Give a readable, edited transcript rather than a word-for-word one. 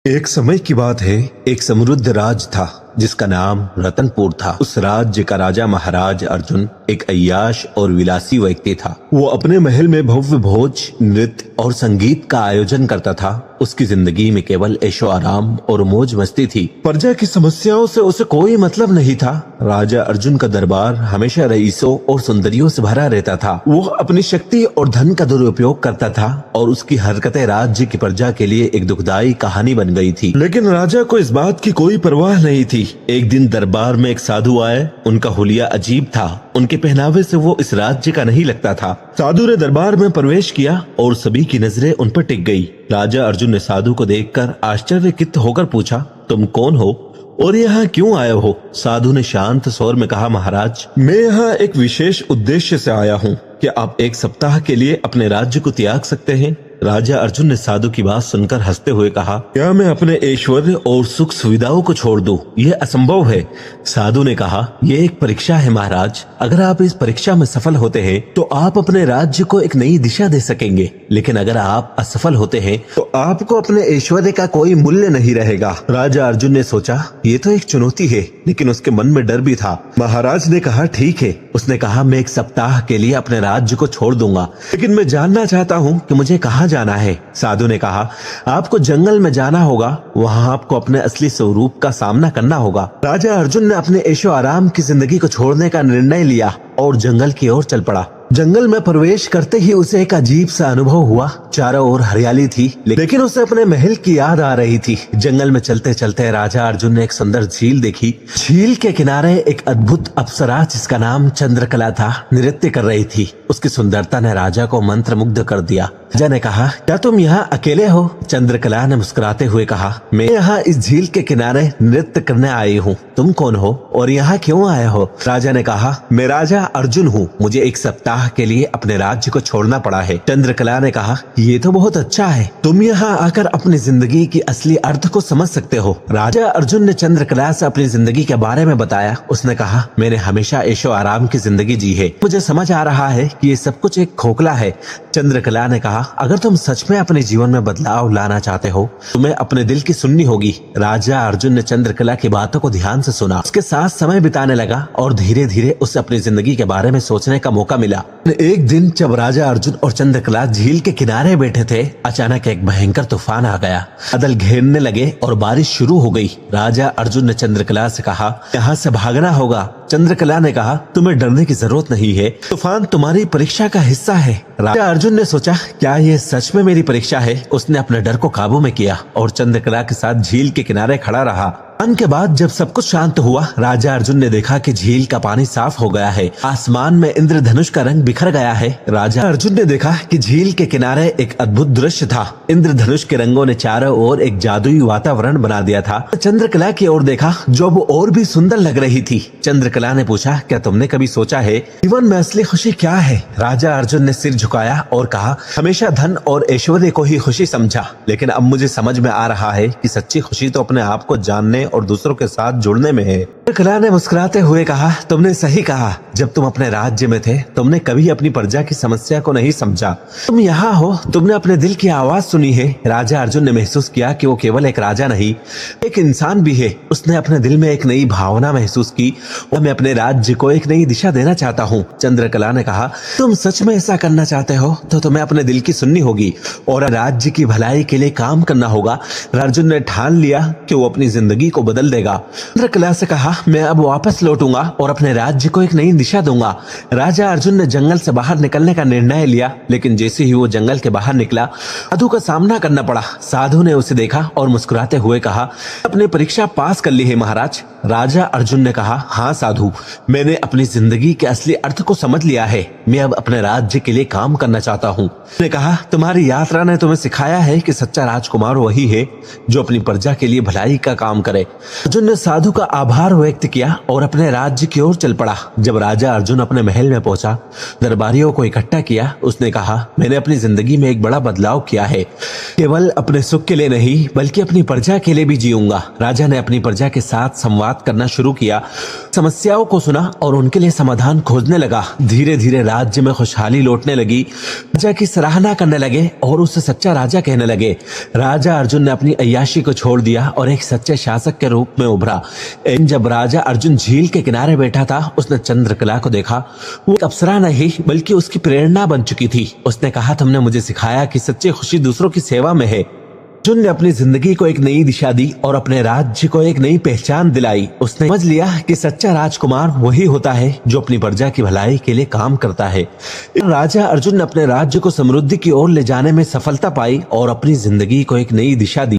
एक समय की बात है, एक समृद्ध राज था जिसका नाम रतनपुर था। उस राज्य का राजा महाराज अर्जुन एक अय्याश और विलासी व्यक्ति था। वो अपने महल में भव्य भोज, नृत्य और संगीत का आयोजन करता था। उसकी जिंदगी में केवल ऐशो आराम और मौज मस्ती थी। प्रजा की समस्याओं से उसे कोई मतलब नहीं था। राजा अर्जुन का दरबार हमेशा रईसों और सुंदरियों से भरा रहता था। वो अपनी शक्ति और धन का दुरुपयोग करता था और उसकी हरकतें राज्य की प्रजा के लिए एक दुखदायी कहानी बन गई थी। लेकिन राजा को इस बात की कोई परवाह नहीं थी। एक दिन दरबार में एक साधु आए। उनका हुलिया अजीब था। उनके पहनावे से वो इस राज्य का नहीं लगता था। साधु ने दरबार में प्रवेश किया और सभी की नजरें उन पर टिक गई। राजा अर्जुन ने साधु को देखकर आश्चर्यचकित होकर पूछा, तुम कौन हो और यहाँ क्यों आए हो? साधु ने शांत स्वर में कहा, महाराज, मैं यहाँ एक विशेष उद्देश्य से आया हूँ। क्या आप एक सप्ताह के लिए अपने राज्य को त्याग सकते हैं? राजा अर्जुन ने साधु की बात सुनकर हंसते हुए कहा, क्या मैं अपने ऐश्वर्य और सुख सुविधाओं को छोड़ दूं? यह असंभव है। साधु ने कहा, यह एक परीक्षा है महाराज। अगर आप इस परीक्षा में सफल होते हैं तो आप अपने राज्य को एक नई दिशा दे सकेंगे, लेकिन अगर आप असफल होते हैं तो आपको अपने ऐश्वर्य का कोई मूल्य नहीं रहेगा। राजा अर्जुन ने सोचा, ये तो एक चुनौती है, लेकिन उसके मन में डर भी था। महाराज ने कहा, ठीक है। उसने कहा, मैं एक सप्ताह के लिए अपने राज्य को छोड़ दूंगा, लेकिन मैं जानना चाहता हूँ कि मुझे कहाँ जाना है। साधु ने कहा, आपको जंगल में जाना होगा। वहाँ आपको अपने असली स्वरूप का सामना करना होगा। राजा अर्जुन ने अपने ऐशो आराम की जिंदगी को छोड़ने का निर्णय लिया और जंगल की ओर चल पड़ा। जंगल में प्रवेश करते ही उसे एक अजीब सा अनुभव हुआ। चारों ओर हरियाली थी, लेकिन उसे अपने महल की याद आ रही थी। जंगल में चलते चलते राजा अर्जुन ने एक सुंदर झील देखी। झील के किनारे एक अद्भुत अप्सरा जिसका नाम चंद्रकला था, नृत्य कर रही थी। उसकी सुंदरता ने राजा को मंत्रमुग्ध कर दिया। राजा ने कहा, क्या तुम यहाँ अकेले हो? चंद्रकला ने मुस्कुराते हुए कहा, मैं यहाँ इस झील के किनारे नृत्य करने आई हूँ। तुम कौन हो और यहाँ क्यों आए हो? राजा ने कहा, मैं राजा अर्जुन हूँ। मुझे एक सप्ताह के लिए अपने राज्य को छोड़ना पड़ा है। चंद्रकला ने कहा, ये तो बहुत अच्छा है। तुम यहाँ आकर अपनी जिंदगी की असली अर्थ को समझ सकते हो। राजा अर्जुन ने चंद्रकला से अपनी जिंदगी के बारे में बताया। उसने कहा, मैंने हमेशा ऐशो आराम की जिंदगी जी है। मुझे समझ आ रहा है कि ये सब कुछ एक खोखला है। चंद्रकला ने कहा, अगर तुम सच में अपने जीवन में बदलाव लाना चाहते हो, तुम्हें अपने दिल की सुननी होगी। राजा अर्जुन ने चंद्रकला की बातों को ध्यान से सुना। उसके साथ समय बिताने लगा और धीरे धीरे उसे अपनी जिंदगी के बारे में सोचने का मौका मिला। एक दिन जब राजा अर्जुन और चंद्रकला झील के किनारे बैठे थे, अचानक एक भयंकर तूफान आ गया। बादल घेरने लगे और बारिश शुरू हो गई। राजा अर्जुन ने चंद्रकला से कहा, यहाँ से भागना होगा। चंद्रकला ने कहा, तुम्हें डरने की जरूरत नहीं है। तूफान तुम्हारी परीक्षा का हिस्सा है। राजा अर्जुन ने सोचा, क्या ये सच में मेरी परीक्षा है? उसने अपने डर को काबू में किया और चंद्रकला के साथ झील के किनारे खड़ा रहा। तूफान के बाद जब सब कुछ शांत हुआ, राजा अर्जुन ने देखा कि झील का पानी साफ हो गया है। आसमान में इंद्रधनुष का रंग बिखर गया है। राजा अर्जुन ने देखा कि झील के किनारे एक अद्भुत दृश्य था। इंद्रधनुष के रंगों ने चारों ओर एक जादुई वातावरण बना दिया था। चंद्रकला की ओर देखा, जो वो और भी सुंदर लग रही थी। चंद्रकला ने पूछा, क्या तुमने कभी सोचा है जीवन में असली खुशी क्या है? राजा अर्जुन ने सिर झुकाया और कहा, हमेशा धन और ऐश्वर्य को ही खुशी समझा, लेकिन अब मुझे समझ में आ रहा है कि सच्ची खुशी तो अपने आप को जानने और दूसरों के साथ जुड़ने में है। चंद्रकला ने मुस्कुराते हुए कहा, तुमने सही कहा। जब तुम अपने राज्य में थे, तुमने कभी अपनी प्रजा की समस्या को नहीं समझा। तुम यहाँ हो, तुमने अपने दिल की आवाज सुनी है। राजा अर्जुन ने महसूस किया कि वो केवल एक राजा नहीं, एक इंसान भी है। उसने अपने दिल में एक नई भावना महसूस की और मैं अपने राज्य को एक नई दिशा देना चाहता हूँ। चंद्रकला ने कहा, तुम सच में ऐसा करना चाहते हो तो तुम्हें अपने दिल की सुननी होगी और राज्य की भलाई के लिए काम करना होगा। अर्जुन ने ठान लिया कि वो अपनी जिंदगी को बदल देगा। चंद्रकला से कहा, मैं अब वापस लौटूंगा और अपने राज्य को एक नई दिशा दूंगा। राजा अर्जुन ने जंगल से बाहर निकलने का निर्णय लिया, लेकिन जैसे ही वो जंगल के बाहर निकला, साधु का सामना करना पड़ा। साधु ने उसे देखा और मुस्कुराते हुए कहा, अपनी परीक्षा पास कर ली है महाराज। राजा अर्जुन ने कहा, हाँ साधु, मैंने अपनी जिंदगी के असली अर्थ को समझ लिया है। मैं अब अपने राज्य के लिए काम करना चाहता हूँ। उसने कहा, तुम्हारी यात्रा ने तुम्हें सिखाया है कि सच्चा राजकुमार वही है जो अपनी प्रजा के लिए भलाई का काम करे। अर्जुन ने साधु का आभार व्यक्त किया और अपने राज्य की ओर चल पड़ा। जब राज्य राजा अर्जुन अपने महल में पहुंचा, दरबारियों को इकट्ठा किया। उसने कहा, मैंने अपनी जिंदगी में एक बड़ा बदलाव किया है। केवल अपने सुख के लिए नहीं बल्कि अपनी प्रजा के लिए भी जीऊंगा। राजा ने अपनी प्रजा के साथ संवाद करना शुरू किया, समस्याओं को सुना और उनके लिए समाधान खोजने लगा। धीरे धीरे राज्य में खुशहाली लौटने लगी। राजा की सराहना करने लगे और उसे सच्चा राजा कहने लगे। राजा अर्जुन ने अपनी अय्याशी को छोड़ दिया और एक सच्चे शासक के रूप में उभरा। जब राजा अर्जुन झील के किनारे बैठा था, उसने चंद्रकला को देखा। वो एक अप्सरा नहीं बल्कि उसकी प्रेरणा बन चुकी थी। उसने कहा, तुमने मुझे सिखाया कि सच्ची खुशी दूसरों की सेवा में है। अर्जुन ने अपनी जिंदगी को एक नई दिशा दी और अपने राज्य को एक नई पहचान दिलाई। उसने समझ लिया कि सच्चा राजकुमार वही होता है जो अपनी प्रजा की भलाई के लिए काम करता है। राजा अर्जुन ने अपने राज्य को समृद्धि की ओर ले जाने में सफलता पाई और अपनी जिंदगी को एक नई दिशा दी।